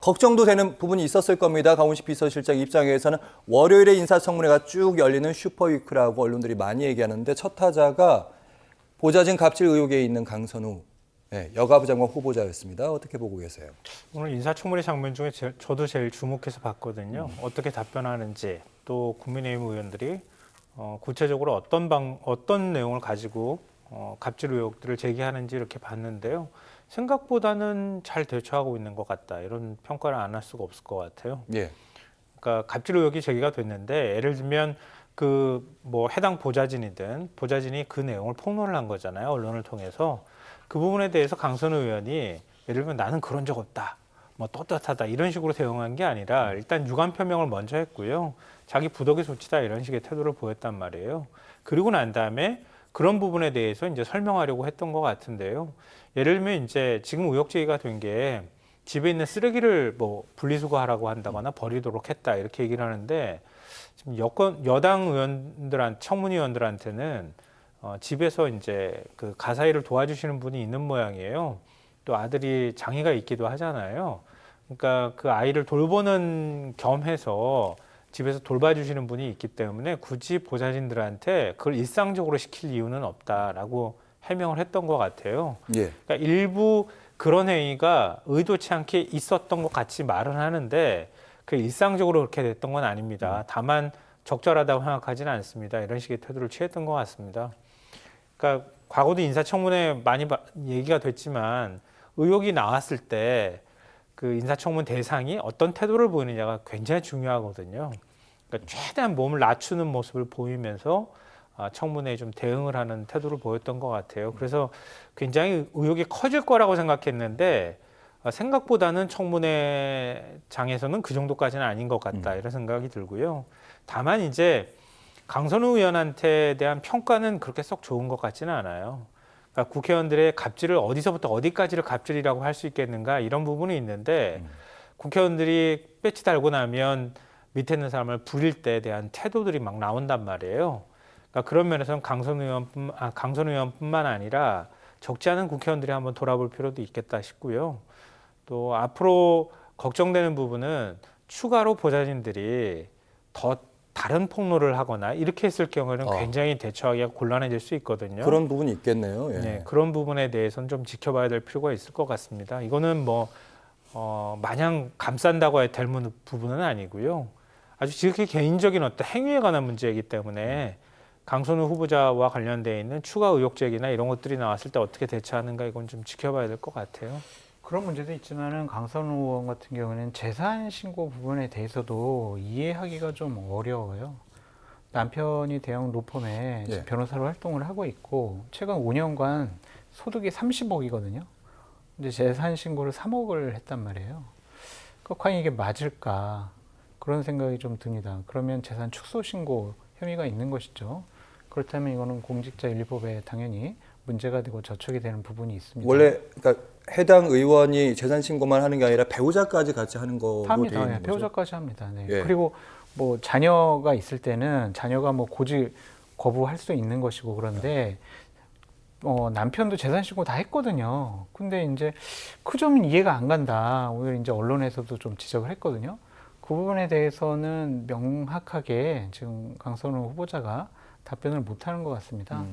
걱정도 되는 부분이 있었을 겁니다. 강훈식 비서실장 입장에서는 월요일에 인사청문회가 쭉 열리는 슈퍼위크라고 언론들이 많이 얘기하는데 첫 타자가 보좌진 갑질 의혹에 있는 강선우 여가부 장관 후보자였습니다. 어떻게 보고 계세요? 오늘 인사청문회 장면 중에 저도 제일 주목해서 봤거든요. 어떻게 답변하는지, 또 국민의힘 의원들이 구체적으로 어떤 내용을 가지고 갑질 의혹들을 제기하는지 이렇게 봤는데요. 생각보다는 잘 대처하고 있는 것 같다. 이런 평가를 안 할 수가 없을 것 같아요. 예. 그러니까 갑질 의혹이 제기가 됐는데 예를 들면 해당 보좌진이든 보좌진이 그 내용을 폭로를 한 거잖아요. 언론을 통해서. 그 부분에 대해서 강선우 의원이 예를 들면 나는 그런 적 없다. 떳떳하다. 이런 식으로 대응한 게 아니라 일단 유감 표명을 먼저 했고요. 자기 부덕의 소치다 이런 식의 태도를 보였단 말이에요. 그리고 난 다음에 그런 부분에 대해서 이제 설명하려고 했던 것 같은데요. 예를 들면 이제 지금 의혹 제기가 된 게 집에 있는 쓰레기를 분리수거하라고 한다거나 버리도록 했다 이렇게 얘기를 하는데 지금 여당 청문위원들한테는 집에서 이제 그 가사일을 도와주시는 분이 있는 모양이에요. 또 아들이 장애가 있기도 하잖아요. 그러니까 그 아이를 돌보는 겸해서 집에서 돌봐주시는 분이 있기 때문에 굳이 보좌진들한테 그걸 일상적으로 시킬 이유는 없다라고 해명을 했던 것 같아요. 예. 그러니까 일부 그런 행위가 의도치 않게 있었던 것 같이 말은 하는데 그 일상적으로 그렇게 됐던 건 아닙니다. 다만 적절하다고 생각하지는 않습니다. 이런 식의 태도를 취했던 것 같습니다. 그러니까 과거도 인사청문회 많이 얘기가 됐지만 의혹이 나왔을 때 그 인사청문 대상이 어떤 태도를 보이느냐가 굉장히 중요하거든요. 그러니까 최대한 몸을 낮추는 모습을 보이면서 청문회에 좀 대응을 하는 태도를 보였던 것 같아요. 그래서 굉장히 의혹이 커질 거라고 생각했는데 생각보다는 청문회장에서는 그 정도까지는 아닌 것 같다 이런 생각이 들고요. 다만 이제 강선우 의원한테 대한 평가는 그렇게 썩 좋은 것 같지는 않아요. 그러니까 국회의원들의 갑질을 어디서부터 어디까지를 갑질이라고 할 수 있겠는가 이런 부분이 있는데 국회의원들이 배지 달고 나면 밑에 있는 사람을 부릴 때에 대한 태도들이 막 나온단 말이에요. 그러니까 그런 면에서는 강선우 의원뿐만 아니라 적지 않은 국회의원들이 한번 돌아볼 필요도 있겠다 싶고요. 또 앞으로 걱정되는 부분은 추가로 보좌진들이 더 다른 폭로를 하거나 이렇게 했을 경우에는 굉장히 대처하기가 곤란해질 수 있거든요. 그런 부분이 있겠네요. 예. 네, 그런 부분에 대해서는 좀 지켜봐야 될 필요가 있을 것 같습니다. 이거는 마냥 감싼다고 될 부분은 아니고요. 아주 지극히 개인적인 어떤 행위에 관한 문제이기 때문에 강선우 후보자와 관련되어 있는 추가 의혹 제기나 이런 것들이 나왔을 때 어떻게 대처하는가 이건 좀 지켜봐야 될 것 같아요. 그런 문제도 있지만은 강선우 의원 같은 경우는 재산 신고 부분에 대해서도 이해하기가 좀 어려워요. 남편이 대형 로펌에 변호사로 활동을 하고 있고 최근 5년간 소득이 30억이거든요. 근데 재산 신고를 3억을 했단 말이에요. 그러니까 과연 이게 맞을까 그런 생각이 좀 듭니다. 그러면 재산 축소 신고 혐의가 있는 것이죠. 그렇다면 이거는 공직자윤리법에 당연히 문제가 되고 저촉이 되는 부분이 있습니다. 원래 그러니까 해당 의원이 재산 신고만 하는 게 아니라 배우자까지 같이 하는 거로 되어 있는 거죠. 배우자까지 합니다. 네. 예. 그리고 자녀가 있을 때는 자녀가 고지 거부할 수 있는 것이고 그런데 남편도 재산 신고 다 했거든요. 근데 이제 그 점은 이해가 안 간다. 오늘 이제 언론에서도 좀 지적을 했거든요. 그 부분에 대해서는 명확하게 지금 강선우 후보자가 답변을 못하는 것 같습니다.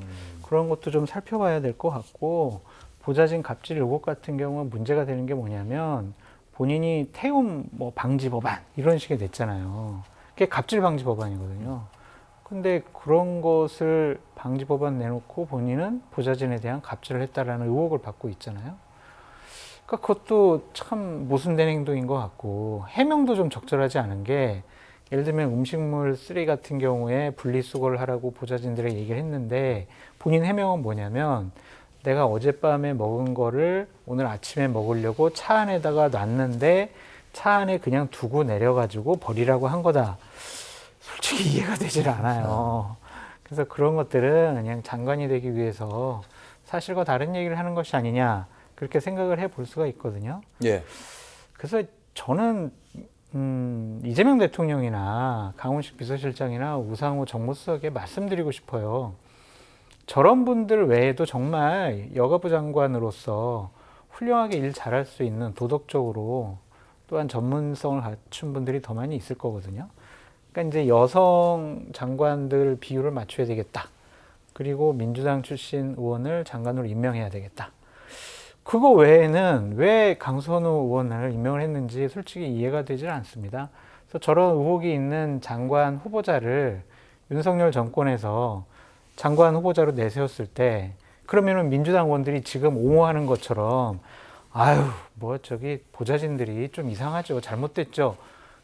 그런 것도 좀 살펴봐야 될 것 같고 보좌진 갑질 의혹 같은 경우는 문제가 되는 게 뭐냐면 본인이 태움 방지 법안 이런 식의 냈잖아요. 그게 갑질 방지 법안이거든요. 근데 그런 것을 방지 법안 내놓고 본인은 보좌진에 대한 갑질을 했다라는 의혹을 받고 있잖아요. 그러니까 그것도 참 모순된 행동인 것 같고 해명도 좀 적절하지 않은 게 예를 들면 음식물 쓰레기 같은 경우에 분리수거를 하라고 보좌진들에게 얘기를 했는데 본인 해명은 뭐냐면 내가 어젯밤에 먹은 거를 오늘 아침에 먹으려고 차 안에다가 놨는데 차 안에 그냥 두고 내려가지고 버리라고 한 거다. 솔직히 이해가 되질 않아요. 그래서 그런 것들은 그냥 장관이 되기 위해서 사실과 다른 얘기를 하는 것이 아니냐 그렇게 생각을 해볼 수가 있거든요. 예. 그래서 저는 이재명 대통령이나 강훈식 비서실장이나 우상호 정무수석에 말씀드리고 싶어요. 저런 분들 외에도 정말 여가부 장관으로서 훌륭하게 일 잘할 수 있는 도덕적으로 또한 전문성을 갖춘 분들이 더 많이 있을 거거든요. 그러니까 이제 여성 장관들 비율을 맞춰야 되겠다. 그리고 민주당 출신 의원을 장관으로 임명해야 되겠다. 그거 외에는 왜 강선우 의원을 임명을 했는지 솔직히 이해가 되질 않습니다. 그래서 저런 의혹이 있는 장관 후보자를 윤석열 정권에서 장관 후보자로 내세웠을 때 그러면은 민주당 의원들이 지금 옹호하는 것처럼 아유 뭐 저기 보좌진들이 좀 이상하죠. 잘못됐죠.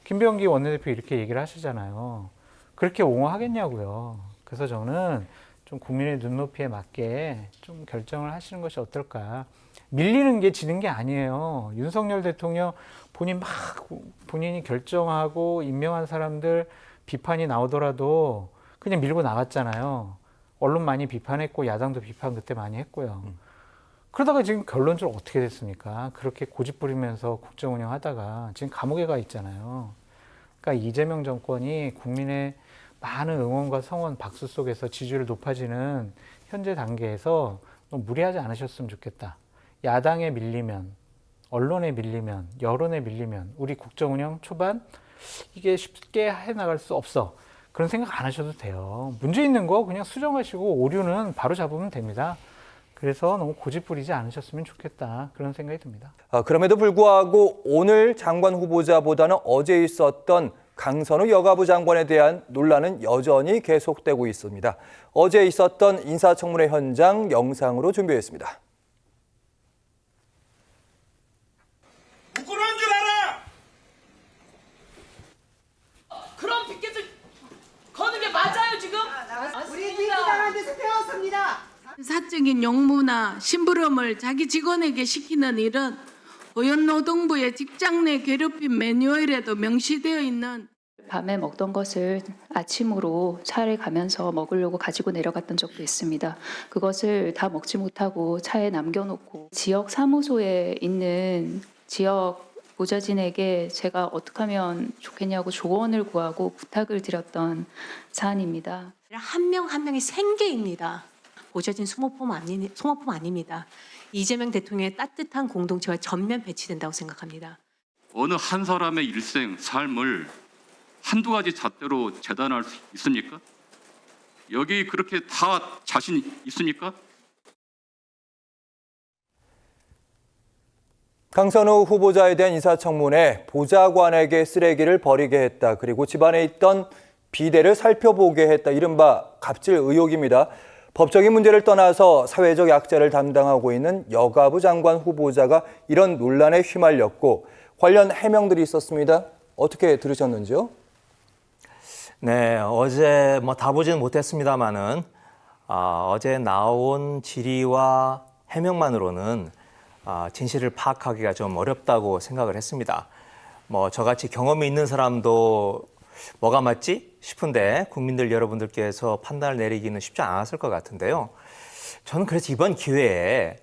김병기 원내대표 이렇게 얘기를 하시잖아요. 그렇게 옹호하겠냐고요. 그래서 저는 좀 국민의 눈높이에 맞게 좀 결정을 하시는 것이 어떨까. 밀리는 게 지는 게 아니에요. 윤석열 대통령 본인이 결정하고 임명한 사람들 비판이 나오더라도 그냥 밀고 나갔잖아요. 언론 많이 비판했고 야당도 비판 그때 많이 했고요. 그러다가 지금 결론적으로 어떻게 됐습니까? 그렇게 고집 부리면서 국정 운영하다가 지금 감옥에 가 있잖아요. 그러니까 이재명 정권이 국민의 많은 응원과 성원, 박수 속에서 지지율이 높아지는 현재 단계에서 너무 무리하지 않으셨으면 좋겠다. 야당에 밀리면, 언론에 밀리면, 여론에 밀리면 우리 국정 운영 초반 이게 쉽게 해나갈 수 없어. 그런 생각 안 하셔도 돼요. 문제 있는 거 그냥 수정하시고 오류는 바로 잡으면 됩니다. 그래서 너무 고집 부리지 않으셨으면 좋겠다. 그런 생각이 듭니다. 그럼에도 불구하고 오늘 장관 후보자보다는 어제 있었던 강선우 여가부 장관에 대한 논란은 여전히 계속되고 있습니다. 어제 있었던 인사청문회 현장 영상으로 준비했습니다. 부끄러운 줄 알아! 그런 핑계들 거는 게 맞아요 지금? 우리 민주당한 데서 배웠습니다. 사적인 용무나 심부름을 자기 직원에게 시키는 일은 고용노동부의 직장 내 괴롭힘 매뉴얼에도 명시되어 있는 밤에 먹던 것을 아침으로 차를 가면서 먹으려고 가지고 내려갔던 적도 있습니다. 그것을 다 먹지 못하고 차에 남겨놓고 지역 사무소에 있는 지역 보좌진에게 제가 어떻게 하면 좋겠냐고 조언을 구하고 부탁을 드렸던 사안입니다. 한 명 한 명이 생계입니다. 보좌진 소모품 아닙니다. 이재명 대통령의 따뜻한 공동체와 전면 배치된다고 생각합니다. 어느 한 사람의 일생, 삶을 한두 가지 잣대로 재단할 수 있습니까? 여기 그렇게 다 자신 있습니까? 강선우 후보자에 대한 인사청문회, 보좌관에게 쓰레기를 버리게 했다. 그리고 집안에 있던 비대를 살펴보게 했다. 이른바 갑질 의혹입니다. 법적인 문제를 떠나서 사회적 약자를 담당하고 있는 여가부 장관 후보자가 이런 논란에 휘말렸고 관련 해명들이 있었습니다. 어떻게 들으셨는지요? 네, 어제 다 보지는 못했습니다만은 어제 나온 질의와 해명만으로는 진실을 파악하기가 좀 어렵다고 생각을 했습니다. 저같이 경험이 있는 사람도 뭐가 맞지 싶은데 국민들 여러분들께서 판단을 내리기는 쉽지 않았을 것 같은데요. 저는 그래서 이번 기회에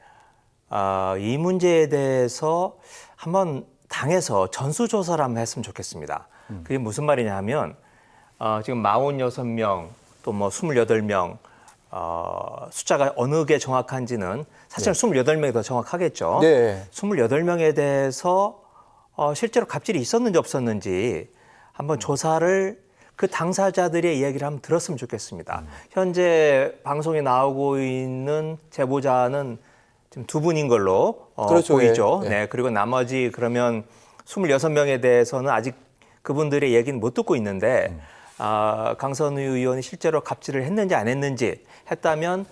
이 문제에 대해서 한번 당에서 전수조사를 한번 했으면 좋겠습니다. 그게 무슨 말이냐 하면 지금 46명 또 28명 숫자가 어느 게 정확한지는 사실 28명이 더 정확하겠죠. 네. 28명에 대해서 실제로 갑질이 있었는지 없었는지 한번 조사를 그 당사자들의 이야기를 한번 들었으면 좋겠습니다. 현재 방송에 나오고 있는 제보자는 지금 두 분인 걸로 그렇죠. 보이죠. 예. 네. 그리고 나머지 그러면 26명에 대해서는 아직 그분들의 얘기는 못 듣고 있는데 강선우 의원이 실제로 갑질을 했는지 안 했는지 했다면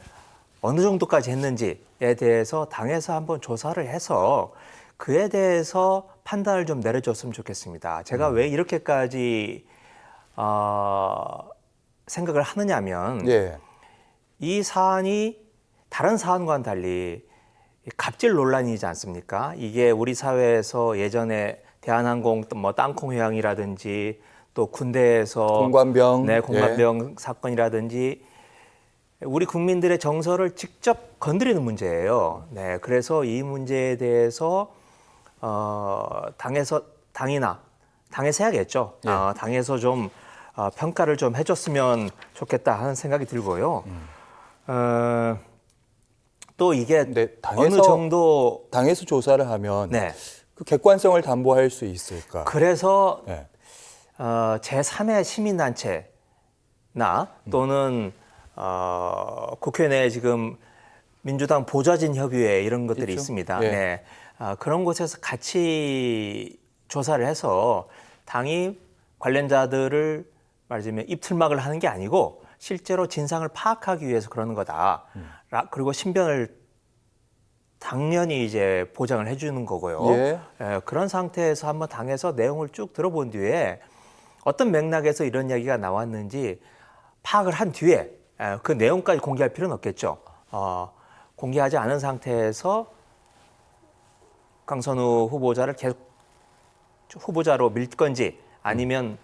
어느 정도까지 했는지에 대해서 당에서 한번 조사를 해서 그에 대해서 판단을 좀 내려줬으면 좋겠습니다. 제가 왜 이렇게까지 생각을 하느냐면 예. 이 사안이 다른 사안과는 달리 갑질 논란이지 않습니까? 이게 우리 사회에서 예전에 대한항공 땅콩 회항이라든지 또 군대에서 공관병, 네, 공관병 사건이라든지 우리 국민들의 정서를 직접 건드리는 문제예요. 네, 그래서 이 문제에 대해서 당에서 해야겠죠. 당에서 좀 평가를 좀 해줬으면 좋겠다 하는 생각이 들고요. 또 이게 네, 어느 정도 당에서 조사를 하면 네. 그 객관성을 담보할 수 있을까? 그래서 네. 제3의 시민단체나 또는 국회 내에 지금 민주당 보좌진 협의회 이런 것들이 있죠? 있습니다. 예. 네. 그런 곳에서 같이 조사를 해서 당이 관련자들을 말하자면 입틀막을 하는 게 아니고 실제로 진상을 파악하기 위해서 그러는 거다. 그리고 신변을 당연히 이제 보장을 해주는 거고요. 예. 그런 상태에서 한번 당에서 내용을 쭉 들어본 뒤에 어떤 맥락에서 이런 이야기가 나왔는지 파악을 한 뒤에 그 내용까지 공개할 필요는 없겠죠. 공개하지 않은 상태에서 강선우 후보자를 계속 후보자로 밀 건지 아니면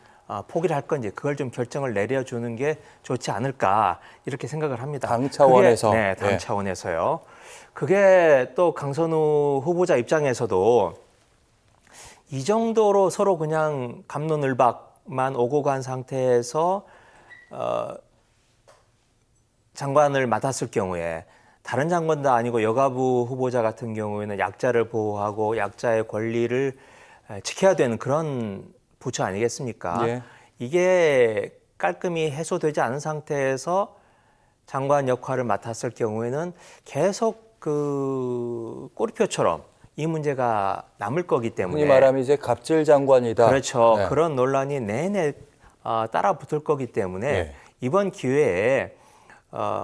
포기를 할 건지 그걸 좀 결정을 내려주는 게 좋지 않을까 이렇게 생각을 합니다. 당 차원에서. 네, 당 예. 차원에서요. 그게 또 강선우 후보자 입장에서도 이 정도로 서로 그냥 갑론을박만 오고 간 상태에서 장관을 맡았을 경우에 다른 장관도 아니고 여가부 후보자 같은 경우에는 약자를 보호하고 약자의 권리를 지켜야 되는 그런 부처 아니겠습니까? 예. 이게 깔끔히 해소되지 않은 상태에서 장관 역할을 맡았을 경우에는 계속 그 꼬리표처럼 이 문제가 남을 거기 때문에 흔히 말하면 이제 갑질 장관이다. 그렇죠. 네. 그런 논란이 내내 따라 붙을 거기 때문에 네. 이번 기회에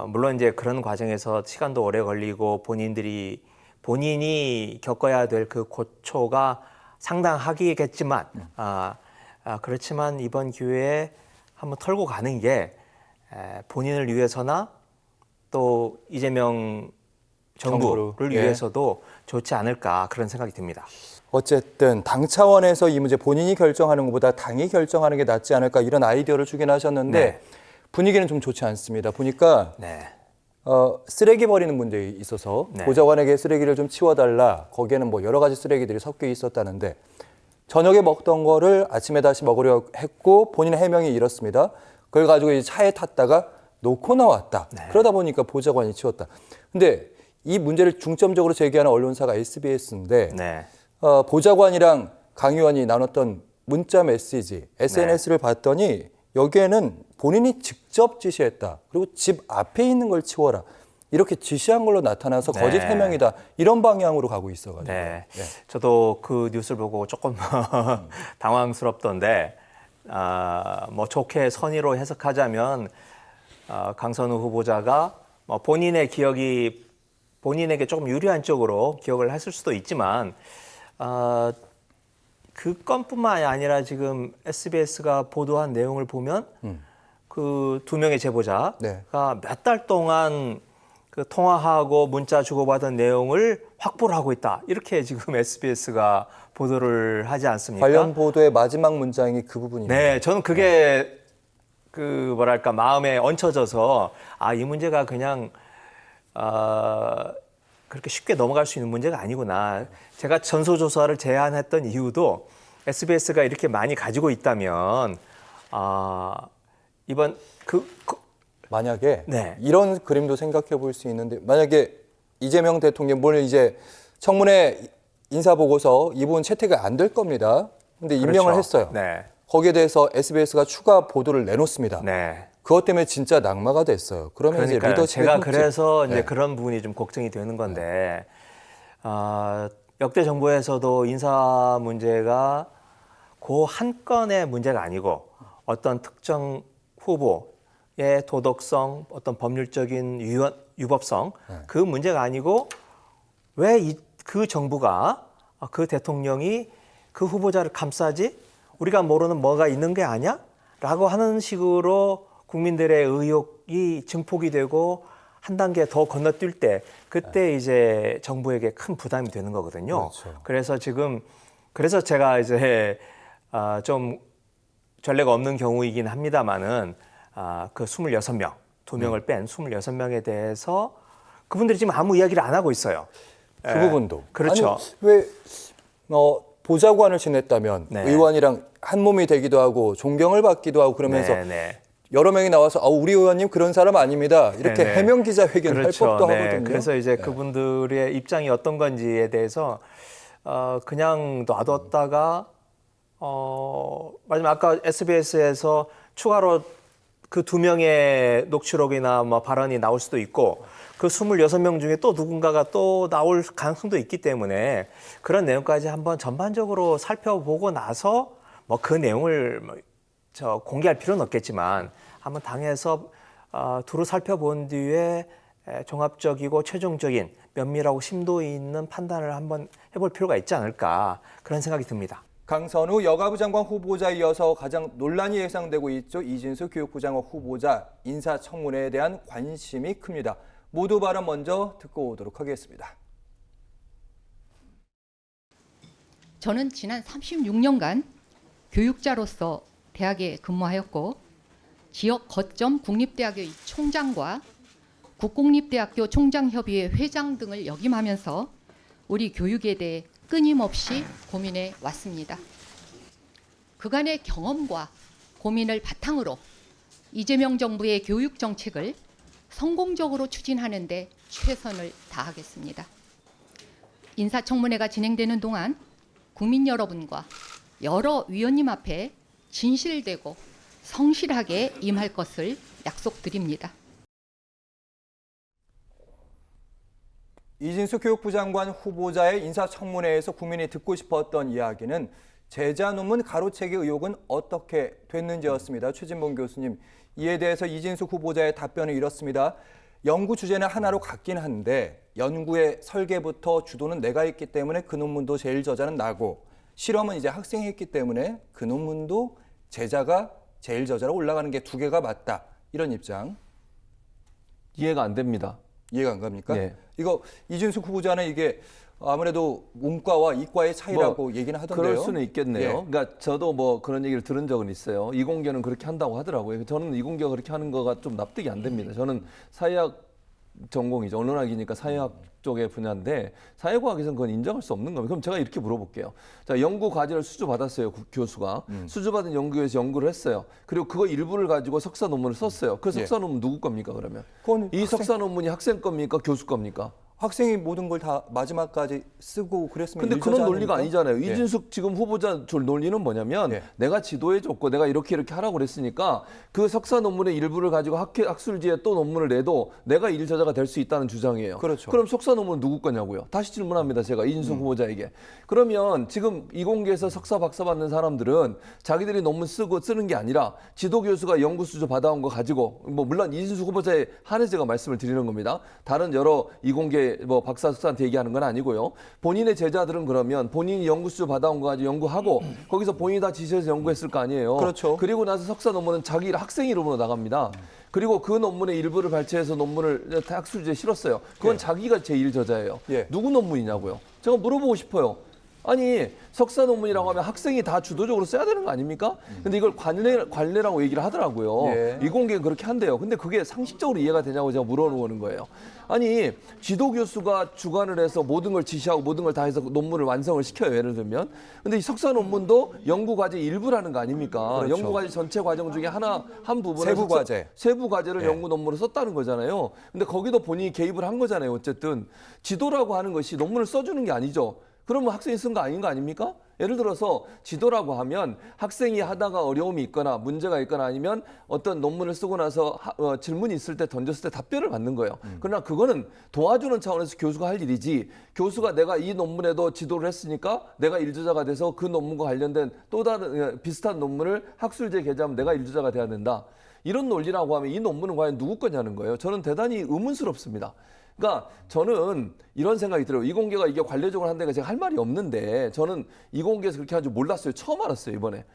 물론 이제 그런 과정에서 시간도 오래 걸리고 본인이 겪어야 될 그 고초가 상당하겠지만 그렇지만 이번 기회에 한번 털고 가는 게 본인을 위해서나 또 이재명 정부를 정부를, 예. 위해서도 좋지 않을까 그런 생각이 듭니다. 어쨌든 당 차원에서 이 문제 본인이 결정하는 것보다 당이 결정하는 게 낫지 않을까 이런 아이디어를 주긴 하셨는데 네. 분위기는 좀 좋지 않습니다. 보니까 네. 쓰레기 버리는 문제에 있어서 네. 보좌관에게 쓰레기를 좀 치워달라. 거기에는 뭐 여러 가지 쓰레기들이 섞여 있었다는데 저녁에 먹던 거를 아침에 다시 먹으려 했고 본인의 해명이 이렇습니다. 그걸 가지고 이제 차에 탔다가 놓고 나왔다. 네. 그러다 보니까 보좌관이 치웠다. 근데 이 문제를 중점적으로 제기하는 언론사가 SBS인데 네. 보좌관이랑 강 의원이 나눴던 문자 메시지, SNS를 봤더니 여기에는 본인이 직접 지시했다. 그리고 집 앞에 있는 걸 치워라. 이렇게 지시한 걸로 나타나서 네. 거짓 해명이다. 이런 방향으로 가고 있어가지고. 네. 저도 그 뉴스를 보고 조금 당황스럽던데, 뭐 좋게 선의로 해석하자면, 강선우 후보자가 뭐 본인의 기억이 본인에게 조금 유리한 쪽으로 기억을 했을 수도 있지만, 그 건뿐만 아니라 지금 SBS가 보도한 내용을 보면, 그 두 명의 제보자가 네. 몇 달 동안 그 통화하고 문자 주고받은 내용을 확보를 하고 있다. 이렇게 지금 SBS가 보도를 하지 않습니까? 관련 보도의 마지막 문장이 그 부분입니다. 네, 저는 그게 그 뭐랄까 마음에 얹혀져서 이 문제가 그냥 그렇게 쉽게 넘어갈 수 있는 문제가 아니구나. 제가 전수조사를 제안했던 이유도 SBS가 이렇게 많이 가지고 있다면 이번 만약에 네. 이런 그림도 생각해 볼 수 있는데 만약에 이재명 대통령 오늘 이제 청문회 인사보고서 이 부분 채택이 안 될 겁니다. 근데 임명을 그렇죠. 했어요. 네. 거기에 대해서 SBS가 추가 보도를 내놓습니다. 네. 그것 때문에 진짜 낙마가 됐어요. 그러면 이제 그러니까요. 리더십의 제가 흠집. 그래서 이제 네. 그런 부분이 좀 걱정이 되는 건데 역대 정부에서도 인사 문제가 그 한 건의 문제가 아니고 어떤 특정 후보의 도덕성, 어떤 법률적인 유법성 그 문제가 아니고 왜 그 정부가 그 대통령이 그 후보자를 감싸지? 우리가 모르는 뭐가 있는 게 아니야? 라고 하는 식으로 국민들의 의혹이 증폭이 되고 한 단계 더 건너뛸 때 그때 이제 정부에게 큰 부담이 되는 거거든요. 그렇죠. 그래서 제가 이제 좀 전례가 없는 경우이긴 합니다만은 그 26명, 2명을 뺀 26명에 대해서 그분들이 지금 아무 이야기를 안 하고 있어요. 그 부분도. 그렇죠. 아니, 왜 보좌관을 지냈다면 네. 의원이랑 한 몸이 되기도 하고 존경을 받기도 하고 그러면서 네. 여러 명이 나와서 우리 의원님 그런 사람 아닙니다. 이렇게 네네. 해명 기자회견 그렇죠. 할 법도 네. 하거든요. 그래서 이제 그분들의 입장이 어떤 건지에 대해서 그냥 놔뒀다가 마지막 아까 SBS에서 추가로 그 2명의 녹취록이나 뭐 발언이 나올 수도 있고 그 26명 중에 또 누군가가 또 나올 가능성도 있기 때문에 그런 내용까지 한번 전반적으로 살펴보고 나서 뭐 그 내용을 공개할 필요는 없겠지만 한번 당에서 두루 살펴본 뒤에 종합적이고 최종적인 면밀하고 심도 있는 판단을 한번 해볼 필요가 있지 않을까 그런 생각이 듭니다. 강선우 여가부 장관 후보자에 이어서 가장 논란이 예상되고 있죠. 이진수 교육부 장관 후보자 인사청문회에 대한 관심이 큽니다. 모두 발언 먼저 듣고 오도록 하겠습니다. 저는 지난 36년간 교육자로서 대학에 근무하였고 지역 거점 국립대학의 총장과 국공립대학교 총장협의회 회장 등을 역임하면서 우리 교육에 대해 끊임없이 고민해 왔습니다. 그간의 경험과 고민을 바탕으로 이재명 정부의 교육 정책을 성공적으로 추진하는 데 최선을 다하겠습니다. 인사청문회가 진행되는 동안 국민 여러분과 여러 위원님 앞에 진실되고 성실하게 임할 것을 약속드립니다. 이진수 교육부 장관 후보자의 인사청문회에서 국민이 듣고 싶었던 이야기는 제자 논문 가로채기 의혹은 어떻게 됐는지였습니다. 최진봉 교수님, 이에 대해서 이진수 후보자의 답변은 이렇습니다. 연구 주제는 하나로 같긴 한데 연구의 설계부터 주도는 내가 했기 때문에 그 논문도 제일 저자는 나고 실험은 이제 학생이 했기 때문에 그 논문도 제자가 제일 저자로 올라가는 게 두 개가 맞다. 이런 입장. 이해가 안 됩니다. 이해가 안 갑니까? 예. 이거 이진수 후보자는 이게 아무래도 문과와 이과의 차이라고 얘기는 하던데요. 그럴 수는 있겠네요. 예. 그러니까 저도 뭐 그런 얘기를 들은 적은 있어요. 이공계는 그렇게 한다고 하더라고요. 저는 이공계가 그렇게 하는 거가 좀 납득이 안 됩니다. 저는 사회학 전공이죠. 언론학이니까 사회학 쪽의 분야인데 사회과학에서는 그건 인정할 수 없는 겁니다. 그럼 제가 이렇게 물어볼게요. 자, 연구 과제를 수주받았어요. 교수가. 수주받은 연구에서 연구를 했어요. 그리고 그거 일부를 가지고 석사 논문을 썼어요. 그 석사 논문 누구 겁니까 그러면? 그건 이 석사 논문이 학생 겁니까? 교수 겁니까? 학생이 모든 걸 다 마지막까지 쓰고 그랬으면 근데 그런 논리가 아닙니까? 아니잖아요. 예. 이진숙 지금 후보자 논리는 뭐냐면 예. 내가 지도해줬고 내가 이렇게 하라고 그랬으니까 그 석사 논문의 일부를 가지고 학술지에 또 논문을 내도 내가 일저자가 될 수 있다는 주장이에요. 그렇죠. 그럼 석사 논문은 누구 거냐고요. 다시 질문합니다. 제가 이진숙 후보자에게. 그러면 지금 이공계에서 석사 박사 받는 사람들은 자기들이 논문 쓰는 게 아니라 지도 교수가 연구 수주 받아온 거 가지고 뭐 물론 이진숙 후보자에 한해서 제가 말씀을 드리는 겁니다. 다른 여러 이공계 뭐 박사 석사한테 얘기하는 건 아니고요. 본인의 제자들은 그러면 본인이 연구 수주 받아온 거 가지고 연구하고 거기서 본인이 다 지시해서 연구했을 거 아니에요. 그렇죠. 그리고 나서 석사 논문은 자기 학생 이름으로 나갑니다. 그리고 그 논문의 일부를 발췌해서 논문을 학술지에 실었어요. 그건 예. 자기가 제1저자예요. 예. 누구 논문이냐고요. 제가 물어보고 싶어요. 아니 석사 논문이라고 하면 학생이 다 주도적으로 써야 되는 거 아닙니까? 근데 이걸 관례라고 얘기를 하더라고요. 예. 이공계는 그렇게 한대요. 근데 그게 상식적으로 이해가 되냐고 제가 물어보는 거예요. 아니 지도 교수가 주관을 해서 모든 걸 지시하고 모든 걸 다 해서 논문을 완성을 시켜요. 예를 들면. 근데 이 석사 논문도 연구 과제 일부라는 거 아닙니까? 그렇죠. 연구 과제 전체 과정 중에 한 부분을 세부 과제를 예. 연구 논문으로 썼다는 거잖아요. 근데 거기도 본인이 개입을 한 거잖아요. 어쨌든 지도라고 하는 것이 논문을 써주는 게 아니죠. 그러면 학생이 쓴 거 아닌 거 아닙니까? 예를 들어서 지도라고 하면 학생이 하다가 어려움이 있거나 문제가 있거나 아니면 어떤 논문을 쓰고 나서 질문이 있을 때 던졌을 때 답변을 받는 거예요. 그러나 그거는 도와주는 차원에서 교수가 할 일이지 교수가 내가 이 논문에도 지도를 했으니까 내가 일저자가 돼서 그 논문과 관련된 또 다른 비슷한 논문을 학술지에 게재하면 내가 일저자가 돼야 된다. 이런 논리라고 하면 이 논문은 과연 누구 거냐는 거예요. 저는 대단히 의문스럽습니다. 그러니까 저는 이런 생각이 들어요. 이공계가 이게 관례적으로 한다니까 제가 할 말이 없는데 저는 이공계에서 그렇게 한 줄 몰랐어요. 처음 알았어요, 이번에.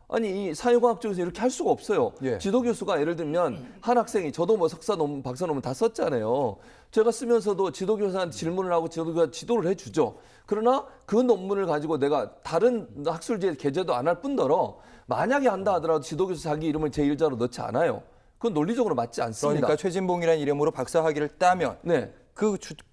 아니, 이 사회과학 쪽에서 이렇게 할 수가 없어요. 예. 지도 교수가 예를 들면 한 학생이 저도 뭐 석사 논문, 박사 논문 다 썼잖아요. 제가 쓰면서도 지도 교수한테 질문을 하고 지도 교수가 지도를 해주죠. 그러나 그 논문을 가지고 내가 다른 학술지에 게재도 안 할 뿐더러 만약에 한다 하더라도 지도 교수 자기 이름을 제1자로 넣지 않아요. 그건 논리적으로 맞지 않습니다. 그러니까 최진봉이라는 이름으로 박사 학위를 따면 네.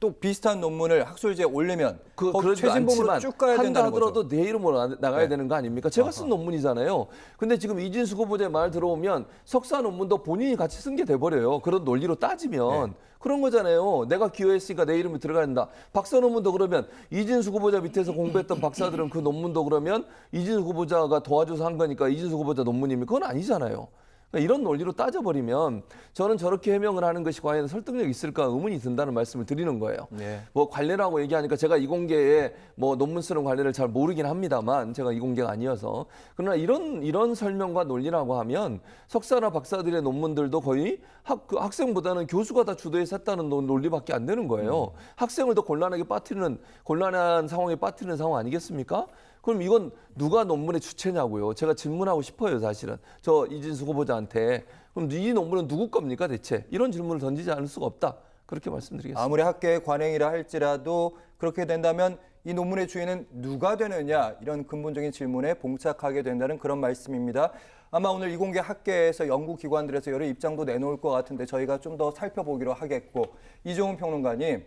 또 비슷한 논문을 학술지에 올리면 거기 그러지도 최진봉으로 않지만 쭉 가야 한다 된다는 하더라도 거죠. 내 이름으로 나가야 네. 되는 거 아닙니까? 제가 쓴 논문이잖아요. 근데 지금 이진숙 후보자의 말 들어오면 석사 논문도 본인이 같이 쓴 게 돼버려요. 그런 논리로 따지면. 네. 그런 거잖아요. 내가 기여했으니까 내 이름이 들어가야 된다. 박사 논문도 그러면 이진숙 후보자 밑에서 공부했던 박사들은 그 논문도 그러면 이진숙 후보자가 도와줘서 한 거니까 이진숙 후보자 논문입니까? 그건 아니잖아요. 그러니까 이런 논리로 따져버리면 저는 저렇게 해명을 하는 것이 과연 설득력이 있을까 의문이 든다는 말씀을 드리는 거예요. 네. 뭐 관례라고 얘기하니까 제가 이공계에 뭐 논문 쓰는 관례를 잘 모르긴 합니다만 제가 이공계가 아니어서 그러나 이런 설명과 논리라고 하면 석사나 박사들의 논문들도 거의 학생보다는 교수가 다 주도해서 했다는 논리밖에 안 되는 거예요. 학생을 더 곤란한 상황에 빠뜨리는 상황 아니겠습니까? 그럼 이건 누가 논문의 주체냐고요. 제가 질문하고 싶어요, 사실은. 저 이진숙 후보자한테. 그럼 이 논문은 누구 겁니까, 대체? 이런 질문을 던지지 않을 수가 없다. 그렇게 말씀드리겠습니다. 아무리 학계의 관행이라 할지라도 그렇게 된다면 이 논문의 주인은 누가 되느냐 이런 근본적인 질문에 봉착하게 된다는 그런 말씀입니다. 아마 오늘 이공계 학계에서 연구기관들에서 여러 입장도 내놓을 것 같은데 저희가 좀 더 살펴보기로 하겠고 이종훈 평론가님,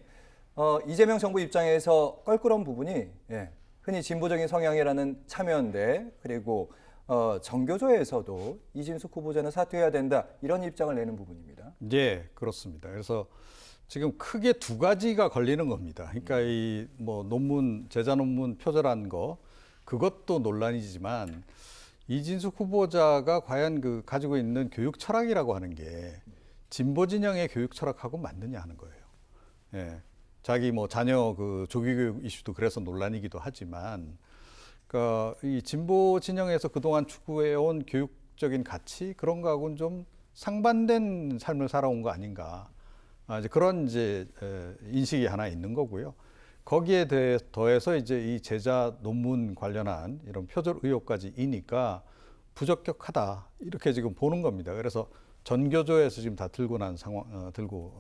이재명 정부 입장에서 껄끄러운 부분이 흔히 진보적인 성향이라는 참여연대 그리고 정교조에서도 이진숙 후보자는 사퇴해야 된다 이런 입장을 내는 부분입니다. 네, 그렇습니다. 그래서 지금 크게 두 가지가 걸리는 겁니다. 그러니까 이 뭐 논문 제자 논문 표절한 거 그것도 논란이지만 이진숙 후보자가 과연 그 가지고 있는 교육 철학이라고 하는 게 진보 진영의 교육 철학하고 맞느냐 하는 거예요. 예. 자기 뭐 자녀 그 조기 교육 이슈도 그래서 논란이기도 하지만, 그러니까 이 진보 진영에서 그동안 추구해온 교육적인 가치 그런 거하고는 좀 상반된 삶을 살아온 거 아닌가. 이제 그런 인식이 하나 있는 거고요. 거기에 더해서 이제 이 제자 논문 관련한 이런 표절 의혹까지 이니까 부적격하다 이렇게 지금 보는 겁니다. 그래서 전교조에서 지금 다 들고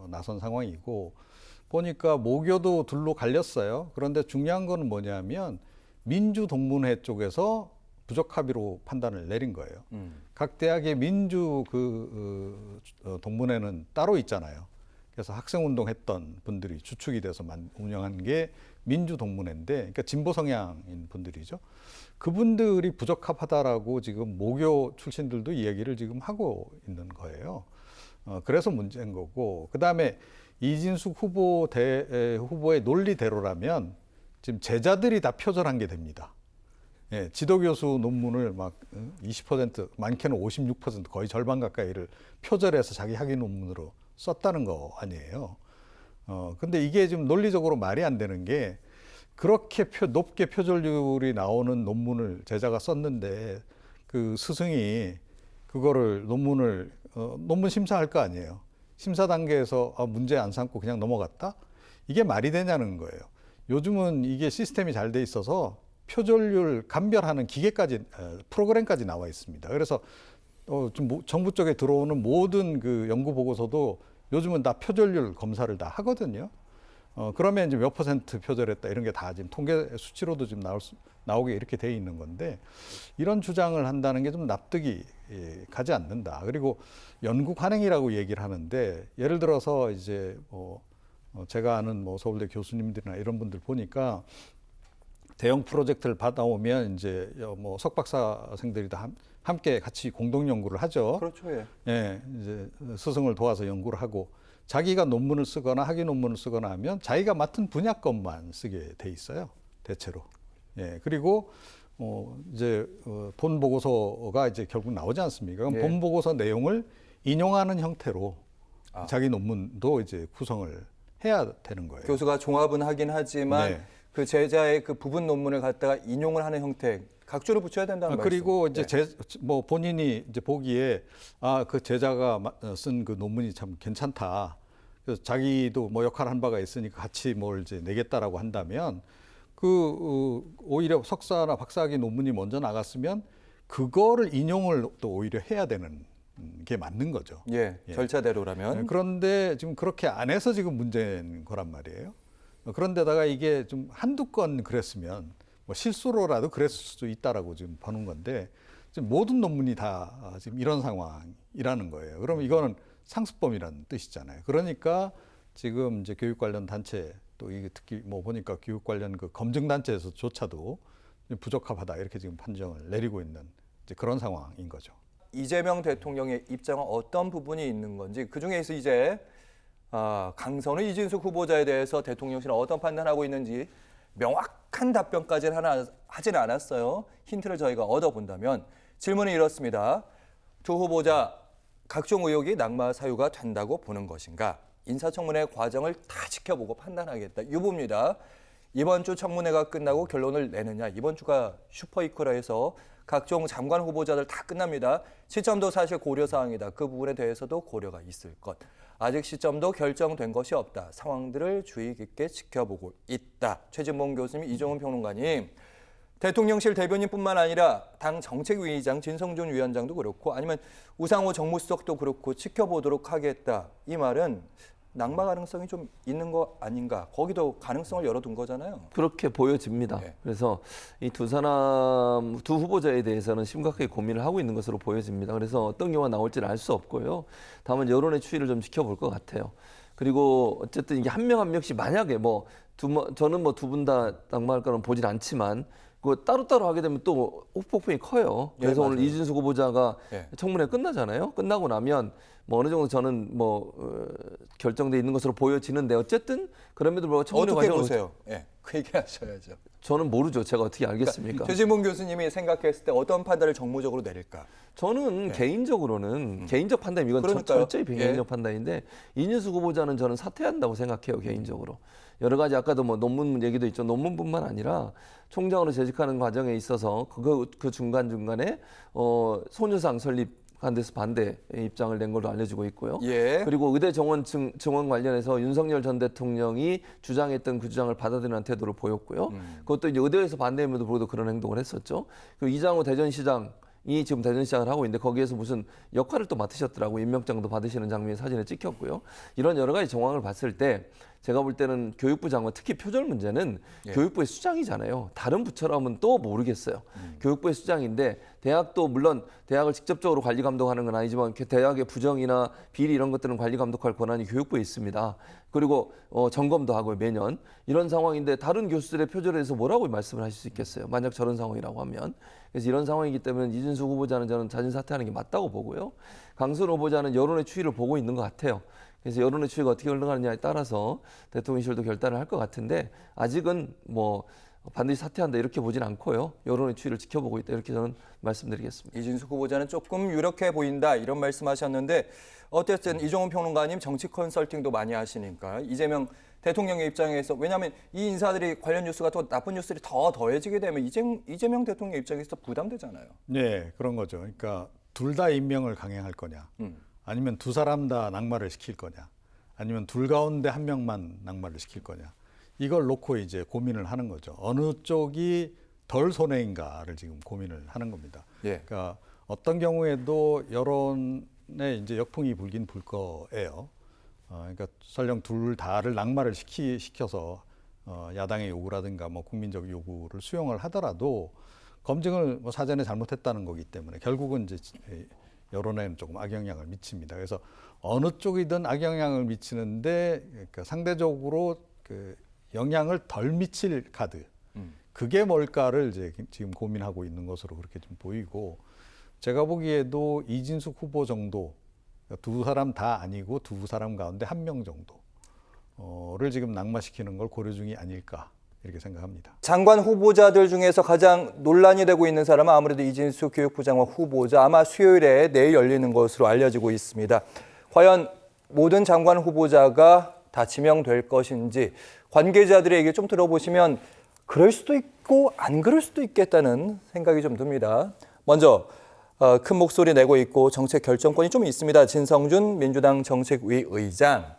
나선 상황이고. 보니까 모교도 둘로 갈렸어요. 그런데 중요한 거는 뭐냐면 민주동문회 쪽에서 부적 합의로 판단을 내린 거예요. 각 대학의 민주 동문회는 따로 있잖아요. 그래서 학생운동했던 분들이 주축이 돼서 운영한 게 민주동문회인데, 그러니까 진보 성향인 분들이죠. 그분들이 부적합하다라고 지금 모교 출신들도 이야기를 지금 하고 있는 거예요. 그래서 문제인 거고, 그 다음에 이진숙 후보의 논리대로라면 지금 제자들이 다 표절한 게 됩니다. 예, 지도교수 논문을 막 20%, 많게는 56%, 거의 절반 가까이를 표절해서 자기 학위 논문으로 썼다는 거 아니에요. 근데 이게 지금 논리적으로 말이 안 되는 게 그렇게 높게 표절률이 나오는 논문을 제자가 썼는데 그 스승이 그거를 논문 심사할 거 아니에요. 심사 단계에서 문제 안 삼고 그냥 넘어갔다? 이게 말이 되냐는 거예요. 요즘은 이게 시스템이 잘 돼 있어서 표절률 감별하는 기계까지, 프로그램까지 나와 있습니다. 그래서 정부 쪽에 들어오는 모든 그 연구 보고서도 요즘은 다 표절률 검사를 다 하거든요. 그러면 이제 몇 % 표절했다 이런 게 다 지금 통계 수치로도 지금 나오게 이렇게 돼 있는 건데, 이런 주장을 한다는 게 좀 납득이 가지 않는다. 그리고 연구 관행이라고 얘기를 하는데, 예를 들어서 이제 제가 아는 서울대 교수님들이나 이런 분들 보니까 대형 프로젝트를 받아오면 이제 석박사생들이 다 함께 같이 공동 연구를 하죠. 그렇죠. 예. 예, 이제 스승을 도와서 연구를 하고 자기가 논문을 쓰거나 학위 논문을 쓰거나 하면 자기가 맡은 분야 것만 쓰게 돼 있어요. 대체로. 예, 그리고 이제 본 보고서가 이제 결국 나오지 않습니까? 그럼 예. 본 보고서 내용을 인용하는 형태로 자기 논문도 이제 구성을 해야 되는 거예요. 교수가 종합은 하긴 하지만 네. 그 제자의 그 부분 논문을 갖다가 인용을 하는 형태 각주를 붙여야 된다는 말씀. 그리고 이제 네. 본인이 이제 보기에 그 제자가 쓴 그 논문이 참 괜찮다. 그래서 자기도 역할 한 바가 있으니까 같이 뭘 이제 내겠다라고 한다면 오히려 석사나 박사학위 논문이 먼저 나갔으면 그거를 인용을 또 오히려 해야 되는 게 맞는 거죠. 예, 절차대로라면. 그런데 지금 그렇게 안 해서 지금 문제인 거란 말이에요. 그런데다가 이게 좀 한두 건 그랬으면 실수로라도 그랬을 수도 있다라고 지금 보는 건데, 지금 모든 논문이 다 지금 이런 상황이라는 거예요. 그러면 이거는 상습범이라는 뜻이잖아요. 그러니까 지금 이제 교육 관련 단체 또 이게 특히 뭐 보니까 교육 관련 그 검증 단체에서조차도 부적합하다 이렇게 지금 판정을 내리고 있는 이제 그런 상황인 거죠. 이재명 대통령의 입장은 어떤 부분이 있는 건지 그 중에서 이제 강선우 이진숙 후보자에 대해서 대통령실은 어떤 판단하고 있는지 명확한 답변까지는 하지는 않았어요. 힌트를 저희가 얻어본다면 질문은 이렇습니다. 두 후보자 각종 의혹이 낙마 사유가 된다고 보는 것인가? 인사청문회 과정을 다 지켜보고 판단하겠다. 유보입니다. 이번 주 청문회가 끝나고 결론을 내느냐. 이번 주가 슈퍼이크라 해서 각종 장관 후보자들 다 끝납니다. 시점도 사실 고려사항이다. 그 부분에 대해서도 고려가 있을 것. 아직 시점도 결정된 것이 없다. 상황들을 주의 깊게 지켜보고 있다. 최진봉 교수님, 이종훈 평론가님. 대통령실 대변인뿐만 아니라 당 정책위의장 진성준 위원장도 그렇고 아니면 우상호 정무수석도 그렇고 지켜보도록 하겠다. 이 말은 낙마 가능성이 좀 있는 거 아닌가? 거기도 가능성을 열어둔 거잖아요. 그렇게 보여집니다. 네. 그래서 이 두 후보자에 대해서는 심각하게 고민을 하고 있는 것으로 보여집니다. 그래서 어떤 경우가 나올지는 알 수 없고요. 다만 여론의 추이를 좀 지켜볼 것 같아요. 그리고 어쨌든 이게 한 명 한 명씩 만약에 저는 두 분 다 낙마할 거는 보진 않지만 그 따로따로 하게 되면 또 폭풍이 커요. 그래서 예, 오늘 맞아요. 이진숙 후보자가 예. 청문회 끝나잖아요. 끝나고 나면 어느 정도 저는 결정돼 있는 것으로 보여지는데 어쨌든 그럼에도 불구하고 청문회 어떻게 과정을 보세요? 예, 그 얘기하셔야죠. 저는 모르죠. 제가 어떻게 알겠습니까? 최진봉 교수님이 생각했을 때 어떤 판단을 정무적으로 내릴까? 저는 개인적으로는 개인적 판단 이건 그러니까요. 철저히 개인적 판단인데 이진숙 후보자는 저는 사퇴한다고 생각해요. 개인적으로. 여러 가지 아까도 논문 얘기도 있죠. 논문뿐만 아니라 총장으로 재직하는 과정에 있어서 그 중간중간에 소녀상 설립한 데서 반대 입장을 낸 걸로 알려지고 있고요. 예. 그리고 의대 정원 증원 관련해서 윤석열 전 대통령이 주장했던 그 주장을 받아들이는 태도를 보였고요. 그것도 이제 의대에서 반대임에도 불구하고 그런 행동을 했었죠. 그리고 이장호 대전시장 이 지금 대전시장을 하고 있는데 거기에서 무슨 역할을 또 맡으셨더라고. 임명장도 받으시는 장면이 사진에 찍혔고요. 이런 여러 가지 정황을 봤을 때 제가 볼 때는 교육부 장관 특히 표절 문제는 교육부의 수장이잖아요. 다른 부처라면 또 모르겠어요. 교육부의 수장인데 대학도 물론 대학을 직접적으로 관리 감독하는 건 아니지만 대학의 부정이나 비리 이런 것들은 관리 감독할 권한이 교육부에 있습니다. 그리고 점검도 하고요. 매년. 이런 상황인데 다른 교수들의 표절에 대해서 뭐라고 말씀을 하실 수 있겠어요. 만약 저런 상황이라고 하면. 그래서 이런 상황이기 때문에 이진숙 후보자는 저는 자진 사퇴하는 게 맞다고 보고요. 강선 후보자는 여론의 추이를 보고 있는 것 같아요. 그래서 여론의 추이가 어떻게 흘러가느냐에 따라서 대통령실도 결단을 할 것 같은데 아직은 반드시 사퇴한다 이렇게 보진 않고요. 여론의 추이를 지켜보고 있다 이렇게 저는 말씀드리겠습니다. 이진숙 후보자는 조금 유력해 보인다 이런 말씀하셨는데 어쨌든 이종훈 평론가님 정치 컨설팅도 많이 하시니까 이재명 대통령의 입장에서 왜냐하면 이 인사들이 관련 뉴스가 또 나쁜 뉴스들이 더 더해지게 되면 이재명 대통령 입장에서 부담되잖아요. 네, 그런 거죠. 그러니까 둘 다 임명을 강행할 거냐, 아니면 두 사람 다 낙마를 시킬 거냐, 아니면 둘 가운데 한 명만 낙마를 시킬 거냐. 이걸 놓고 이제 고민을 하는 거죠. 어느 쪽이 덜 손해인가를 지금 고민을 하는 겁니다. 예. 그러니까 어떤 경우에도 여론에 이제 역풍이 불긴 불 거예요. 그러니까 설령 둘 다를 낙마를 시켜서 야당의 요구라든가 국민적 요구를 수용을 하더라도 검증을 사전에 잘못했다는 거기 때문에 결국은 이제 여론에는 조금 악영향을 미칩니다. 그래서 어느 쪽이든 악영향을 미치는데 그러니까 상대적으로 그 영향을 덜 미칠 카드 그게 뭘까를 이제 지금 고민하고 있는 것으로 그렇게 좀 보이고 제가 보기에도 이진숙 후보 정도 두 사람 다 아니고 두 사람 가운데 한 명 정도를 지금 낙마시키는 걸 고려 중이 아닐까 이렇게 생각합니다. 장관 후보자들 중에서 가장 논란이 되고 있는 사람은 아무래도 이진숙 교육부 장관 후보자 아마 수요일에 내일 열리는 것으로 알려지고 있습니다. 과연 모든 장관 후보자가 다 지명될 것인지 관계자들의 얘기 좀 들어보시면 그럴 수도 있고 안 그럴 수도 있겠다는 생각이 좀 듭니다. 먼저 큰 목소리 내고 있고 정책 결정권이 좀 있습니다. 진성준 민주당 정책위 의장.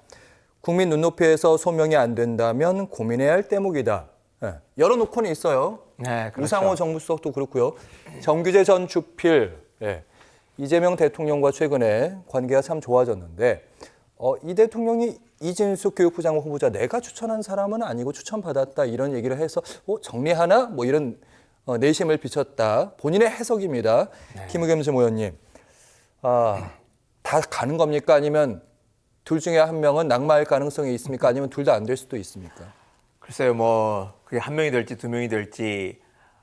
국민 눈높이에서 소명이 안 된다면 고민해야 할 대목이다. 열어놓고는 있어요. 네, 그렇죠. 우상호 정무수석도 그렇고요. 정규재 전 주필. 이재명 대통령과 최근에 관계가 참 좋아졌는데 이 대통령이 이진숙 교육부 장관 후보자 내가 추천한 사람은 아니고 추천받았다 이런 얘기를 해서 정리하나? 이런 내심을 비쳤다. 본인의 해석입니다. 네. 김의겸 의원님. 다 가는 겁니까? 아니면 둘 중에 한 명은 낙마할 가능성이 있습니까? 아니면 둘 다 안 될 수도 있습니까? 글쎄요, 뭐 그게 한 명이 될지 두 명이 될지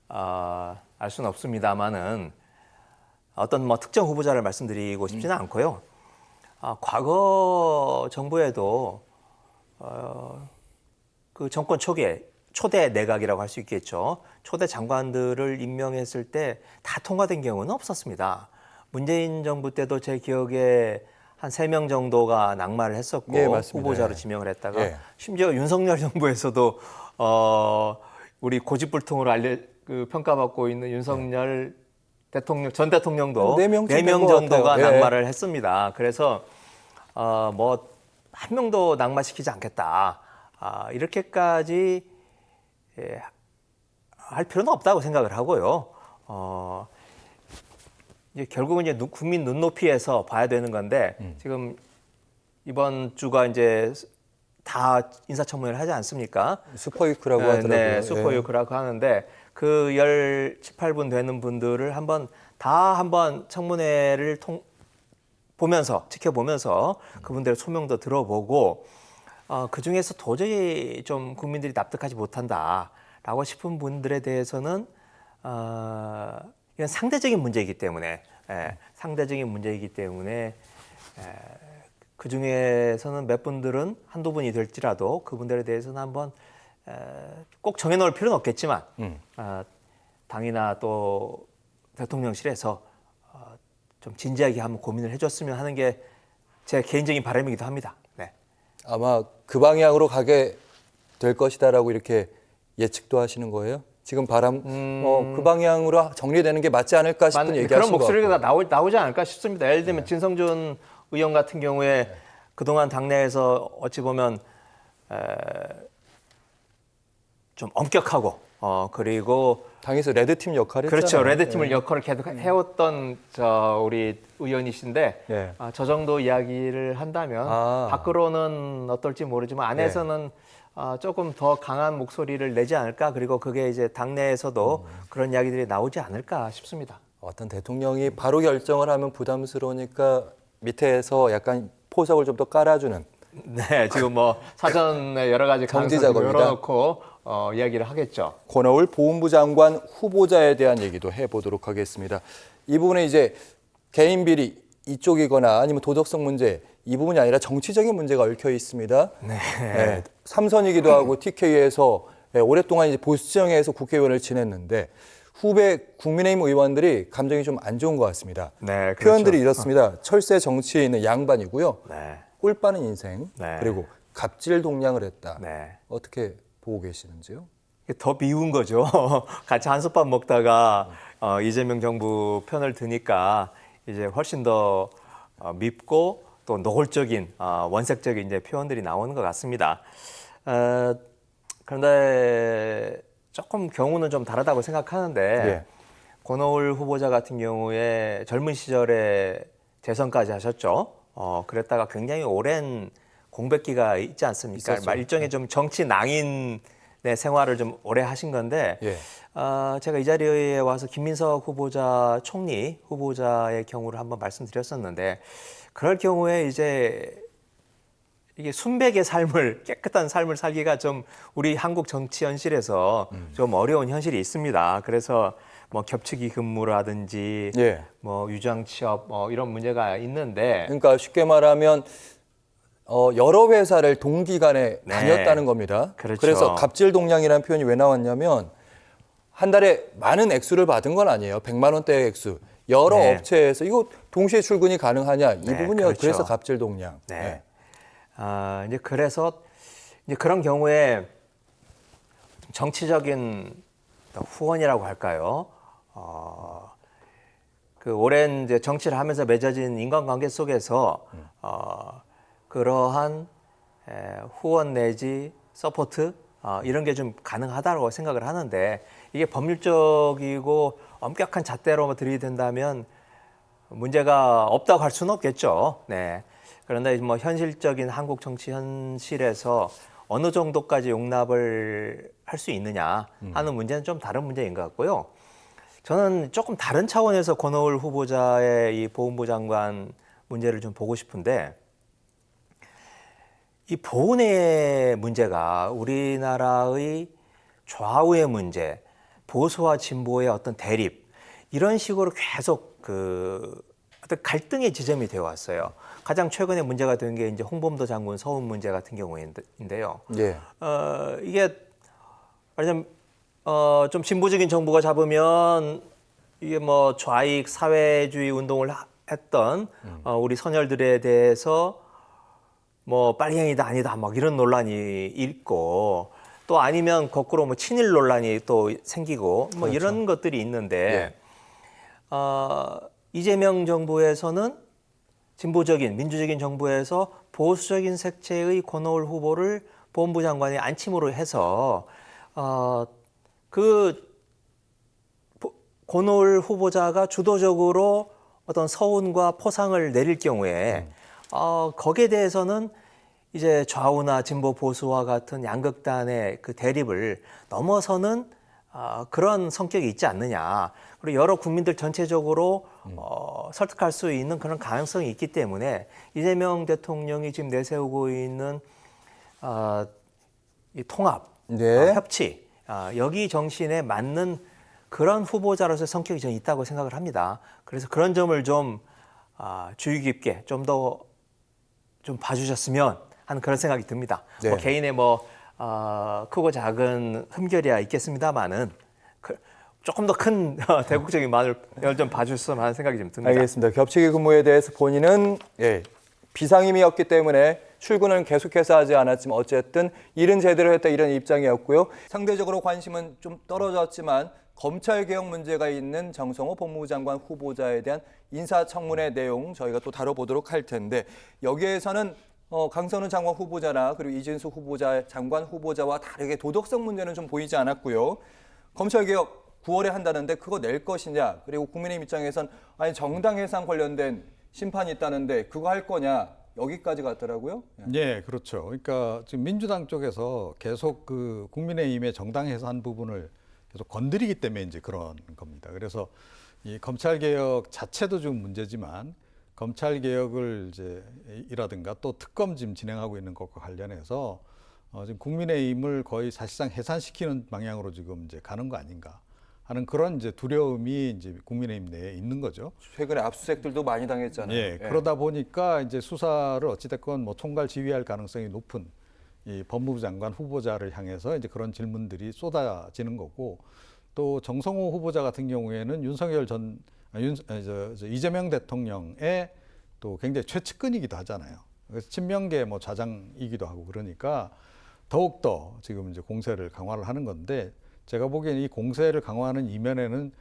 알 수는 없습니다만은 어떤 뭐 특정 후보자를 말씀드리고 싶지는 않고요. 과거 정부에도 그 정권 초기에 초대 내각이라고 할 수 있겠죠. 초대 장관들을 임명했을 때 다 통과된 경우는 없었습니다. 문재인 정부 때도 제 기억에 한 3명 정도가 낙마를 했었고 네, 맞습니다. 후보자로 네. 지명을 했다가 네. 심지어 윤석열 정부에서도 우리 고집불통으로 평가받고 있는 윤석열 대통령 전 대통령도 네 명쯤 4명 된것 정도가 같아요. 예. 낙마를 했습니다. 그래서 뭐 한 명도 낙마시키지 않겠다. 이렇게까지 할 필요는 없다고 생각을 하고요. 이제 결국은 이제 국민 눈높이에서 봐야 되는 건데 지금 이번 주가 이제 다 인사청문회를 하지 않습니까? 슈퍼위크라고 하더라고요. 네, 슈퍼위크라고 하는데 그 17분 되는 분들을 한번 청문회를 지켜보면서 그분들의 소명도 들어보고 그 중에서 도저히 좀 국민들이 납득하지 못한다라고 싶은 분들에 대해서는 이건 상대적인 문제이기 때문에 그 중에서는 몇 분들은 한두 분이 될지라도 그분들에 대해서는 한번 꼭 정해놓을 필요는 없겠지만 당이나 또 대통령실에서 좀 진지하게 한번 고민을 해줬으면 하는 게 제 개인적인 바람이기도 합니다. 네. 아마 그 방향으로 가게 될 것이다라고 이렇게 예측도 하시는 거예요? 지금 그 방향으로 정리되는 게 맞지 않을까 싶은 얘기하신 그런 것 목소리가 같고. 나오지 않을까 싶습니다. 예를 들면 진성준 의원 같은 경우에 그동안 당내에서 어찌 보면 좀 엄격하고 그리고 당에서 레드팀 역할을 그렇죠. 했잖아요. 레드팀을 역할을 계속 해왔던 우리 의원이신데 예. 저 정도 이야기를 한다면 밖으로는 어떨지 모르지만 안에서는 조금 더 강한 목소리를 내지 않을까. 그리고 그게 이제 당내에서도 그런 이야기들이 나오지 않을까 싶습니다. 어떤 대통령이 바로 결정을 하면 부담스러우니까 밑에서 약간 포석을 좀 더 깔아주는. 네, 지금 뭐 사전에 여러 가지 정지 가능성을 작업이다. 열어놓고 이야기를 하겠죠. 권오을 보훈부 장관 후보자에 대한 얘기도 해보도록 하겠습니다. 이 부분은 이제 개인 비리 이쪽이거나 아니면 도덕성 문제 이 부분이 아니라 정치적인 문제가 얽혀 있습니다. 네. 삼선이기도 하고 TK에서 오랫동안 이제 보수 지형에서 국회의원을 지냈는데 후배 국민의힘 의원들이 감정이 좀 안 좋은 것 같습니다. 네, 그렇죠. 표현들이 이렇습니다. 철새 정치에 있는 양반이고요. 네. 꿀 빠는 인생 네. 그리고 갑질 동량을 했다. 네. 어떻게 보고 계시는지요? 더 미운 거죠. 같이 한솥밥 먹다가 이재명 정부 편을 드니까 이제 훨씬 더 밉고 또 노골적인 원색적인 이제 표현들이 나오는 것 같습니다. 그런데 조금 경우는 좀 다르다고 생각하는데 예. 권오을 후보자 같은 경우에 젊은 시절에 재선까지 하셨죠. 그랬다가 굉장히 오랜 공백기가 있지 않습니까? 있었죠. 일종의 좀 정치 낭인의 생활을 좀 오래 하신 건데 예. 제가 이 자리에 와서 김민석 후보자 총리 후보자의 경우를 한번 말씀드렸었는데 그럴 경우에 이제 이게 순백의 삶을 깨끗한 삶을 살기가 좀 우리 한국 정치 현실에서 좀 어려운 현실이 있습니다. 그래서 뭐 겹치기 근무라든지 예. 뭐 유장 취업 이런 문제가 있는데 그러니까 쉽게 말하면 여러 회사를 동기간에 네. 다녔다는 겁니다. 그렇죠. 그래서 갑질 동량이라는 표현이 왜 나왔냐면 한 달에 많은 액수를 받은 건 아니에요. 100만 원대의 액수. 여러 네. 업체에서 이거 동시에 출근이 가능하냐 이 네, 부분이요. 그렇죠. 그래서 갑질 동량. 네. 이제 그래서 이제 그런 경우에 정치적인 후원이라고 할까요? 그 오랜 이제 정치를 하면서 맺어진 인간관계 속에서 그러한 후원 내지 서포트 이런 게 좀 가능하다고 생각을 하는데 이게 법률적이고 엄격한 잣대로 들이댄다면 문제가 없다고 할 수는 없겠죠. 네. 그런데 뭐 현실적인 한국 정치 현실에서 어느 정도까지 용납을 할 수 있느냐 하는 문제는 좀 다른 문제인 것 같고요. 저는 조금 다른 차원에서 권오을 후보자의 이 보훈부 장관 문제를 좀 보고 싶은데 이 보훈의 문제가 우리나라의 좌우의 문제, 보수와 진보의 어떤 대립 이런 식으로 계속 그 어떤 갈등의 지점이 되어 왔어요. 가장 최근에 문제가 된 게 이제 홍범도 장군 서훈 문제 같은 경우인데요. 예. 이게 말하자면 좀 진보적인 정부가 잡으면 이게 뭐 좌익 사회주의 운동을 했던 우리 선열들에 대해서 뭐 빨갱이다 아니다 막 이런 논란이 있고 또 아니면 거꾸로 뭐 친일 논란이 또 생기고 뭐 그렇죠. 이런 것들이 있는데 이재명 정부에서는 진보적인 민주적인 정부에서 보수적인 색채의 권오을 후보를 법무부 장관에 안침으로 해서 그 권오을 후보자가 주도적으로 어떤 서운과 포상을 내릴 경우에 거기에 대해서는 이제 좌우나 진보 보수와 같은 양극단의 그 대립을 넘어서는 그런 성격이 있지 않느냐. 그리고 여러 국민들 전체적으로 설득할 수 있는 그런 가능성이 있기 때문에 이재명 대통령이 지금 내세우고 있는 이 통합, 네. 협치, 여기 정신에 맞는 그런 후보자로서의 성격이 저는 있다고 생각을 합니다. 그래서 그런 점을 좀 주의 깊게 좀 더 좀 봐주셨으면 하는 그런 생각이 듭니다. 네. 뭐 개인의 뭐 크고 작은 흠결이야 있겠습니다만은 조금 더 큰 대국적인 마음을 좀 봐주셨으면 하는 생각이 좀 듭니다. 알겠습니다. 겹치기 근무에 대해서 본인은 비상임이었기 때문에 출근은 계속해서 하지 않았지만 어쨌든 일은 제대로 했다 이런 입장이었고요. 상대적으로 관심은 좀 떨어졌지만 검찰개혁 문제가 있는 정성호 법무부 장관 후보자에 대한 인사청문회 내용 저희가 또 다뤄보도록 할 텐데 여기에서는 강선우 장관 후보자나 그리고 이진수 후보자 장관 후보자와 다르게 도덕성 문제는 좀 보이지 않았고요. 검찰개혁 9월에 한다는데 그거 낼 것이냐 그리고 국민의힘 입장에선 아니 정당 해상 관련된 심판이 있다는데 그거 할 거냐 여기까지 갔더라고요. 네, 그렇죠. 그러니까 지금 민주당 쪽에서 계속 그 국민의힘의 정당 해산 부분을 계속 건드리기 때문에 이제 그런 겁니다. 그래서 이 검찰 개혁 자체도 좀 문제지만 검찰 개혁을 이제 이라든가 또 특검 지금 진행하고 있는 것과 관련해서 지금 국민의힘을 거의 사실상 해산시키는 방향으로 지금 이제 가는 거 아닌가 하는 그런 이제 두려움이 이제 국민의힘 내에 있는 거죠. 최근에 압수수색들도 많이 당했잖아요. 예, 그러다 보니까 이제 수사를 어찌됐건 뭐 총괄 지휘할 가능성이 높은 이 법무부 장관 후보자를 향해서 이제 그런 질문들이 쏟아지는 거고 또 정성호 후보자 같은 경우에는 윤석열 이재명 대통령의 또 굉장히 최측근이기도 하잖아요. 그래서 친명계 뭐 좌장이기도 하고 그러니까 더욱더 지금 이제 공세를 강화를 하는 건데 제가 보기에는 이 공세를 강화하는 이면에는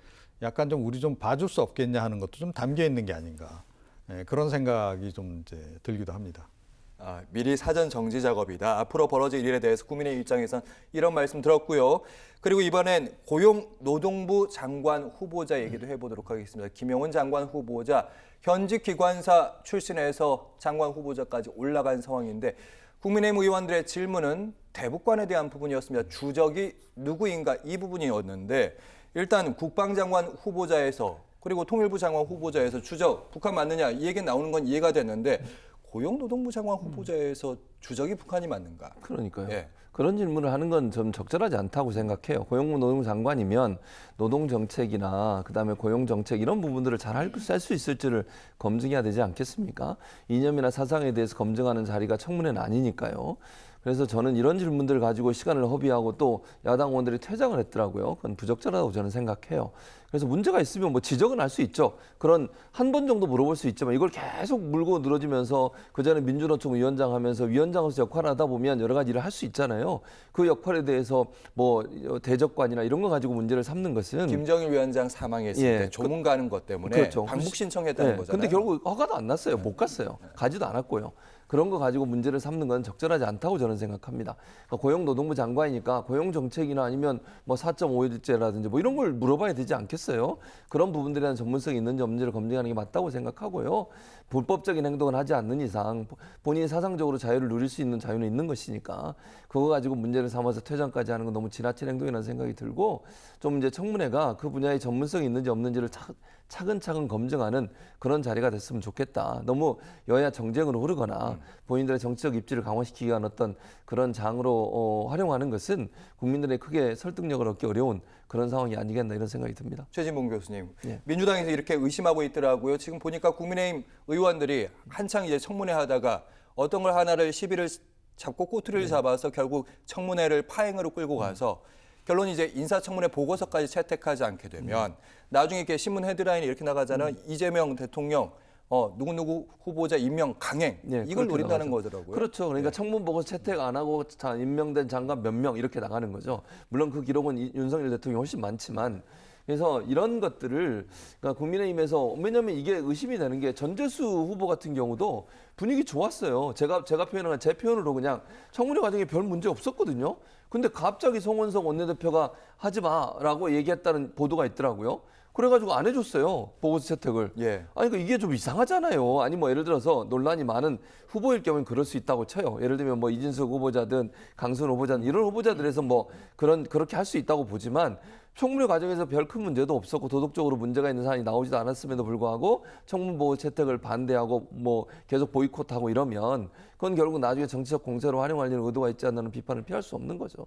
약간 좀 우리 좀 봐줄 수 없겠냐 하는 것도 좀 담겨 있는 게 아닌가 그런 생각이 좀 이제 들기도 합니다. 미리 사전 정지 작업이다. 앞으로 벌어질 일에 대해서 국민의 입장에선 이런 말씀 들었고요. 그리고 이번엔 고용노동부 장관 후보자 얘기도 해보도록 하겠습니다. 김용훈 장관 후보자 현직 기관사 출신에서 장관 후보자까지 올라간 상황인데 국민의힘 의원들의 질문은 대북관에 대한 부분이었습니다. 주적이 누구인가 이 부분이었는데 일단 국방장관 후보자에서 그리고 통일부 장관 후보자에서 주적 북한 맞느냐 이 얘기 나오는 건 이해가 됐는데 고용노동부 장관 후보자에서 주적이 북한이 맞는가? 그러니까요. 예. 그런 질문을 하는 건 좀 적절하지 않다고 생각해요. 고용노동부 장관이면 노동정책이나 그다음에 고용정책 이런 부분들을 잘 할 수 있을지를 검증해야 되지 않겠습니까? 이념이나 사상에 대해서 검증하는 자리가 청문회는 아니니까요. 그래서 저는 이런 질문들을 가지고 시간을 허비하고 또 야당 의원들이 퇴장을 했더라고요. 그건 부적절하다고 저는 생각해요. 그래서 문제가 있으면 뭐 지적은 할 수 있죠. 그런 한 번 정도 물어볼 수 있지만 이걸 계속 물고 늘어지면서 그전에 민주노총 위원장 하면서 위원장으로서 역할을 하다 보면 여러 가지 일을 할 수 있잖아요. 그 역할에 대해서 뭐 대적관이나 이런 거 가지고 문제를 삼는 것은 김정일 위원장 사망했을 때 조문 가는 것 때문에 그렇죠. 방북 신청했다는 거잖아요. 근데 결국 허가도 안 났어요. 못 갔어요. 가지도 않았고요. 그런 거 가지고 문제를 삼는 건 적절하지 않다고 저는 생각합니다. 그러니까 고용노동부 장관이니까 고용정책이나 아니면 뭐 4.5일제라든지 뭐 이런 걸 물어봐야 되지 않겠어요? 그런 부분들에 대한 전문성이 있는지 없는지를 검증하는 게 맞다고 생각하고요. 불법적인 행동을 하지 않는 이상 본인이 사상적으로 자유를 누릴 수 있는 자유는 있는 것이니까 그거 가지고 문제를 삼아서 퇴장까지 하는 건 너무 지나친 행동이라는 생각이 들고 좀 이제 청문회가 그 분야의 전문성이 있는지 없는지를 차근차근 검증하는 그런 자리가 됐으면 좋겠다. 너무 여야 정쟁으로 흐르거나 본인들의 정치적 입지를 강화시키기 위한 어떤 그런 장으로 활용하는 것은 국민들의 크게 설득력을 얻기 어려운 그런 상황이 아니겠나 이런 생각이 듭니다. 최진봉 교수님, 예. 민주당에서 이렇게 의심하고 있더라고요. 지금 보니까 국민의힘 의원들이 한창 이제 청문회 하다가 어떤 걸 하나를 시비를 잡고 꼬투리를 잡아서 결국 청문회를 파행으로 끌고 가서 결론이 이제 인사청문회 보고서까지 채택하지 않게 되면 나중에 이렇게 신문 헤드라인이 이렇게 나가잖아요. 이재명 대통령 누구누구 후보자 임명 강행 예, 이걸 그렇게 노린다는 나가죠. 거더라고요. 그렇죠. 그러니까 청문 보고서 채택 안 하고 임명된 장관 몇 명 이렇게 나가는 거죠. 물론 그 기록은 윤석열 대통령이 훨씬 많지만 그래서 이런 것들을 그러니까 국민의힘에서 왜냐하면 이게 의심이 되는 게 전재수 후보 같은 경우도 분위기 좋았어요. 제가 표현한 제 표현으로 그냥 청문회 과정에 별 문제 없었거든요. 근데 갑자기 송원석 원내대표가 하지 마라고 얘기했다는 보도가 있더라고요. 그래가지고 안 해줬어요. 보고서 채택을. 예. 아니, 그러니까 이게 좀 이상하잖아요. 아니, 뭐 예를 들어서 논란이 많은 후보일 경우는 그럴 수 있다고 쳐요. 예를 들면 뭐 이진석 후보자든 강순 후보자든 이런 후보자들에서 뭐 그렇게 할 수 있다고 보지만 청문회 과정에서 별 큰 문제도 없었고 도덕적으로 문제가 있는 사안이 나오지도 않았음에도 불구하고 청문 보고 채택을 반대하고 뭐 계속 보이콧하고 이러면 그건 결국 나중에 정치적 공세로 활용하려는 의도가 있지 않나는 비판을 피할 수 없는 거죠.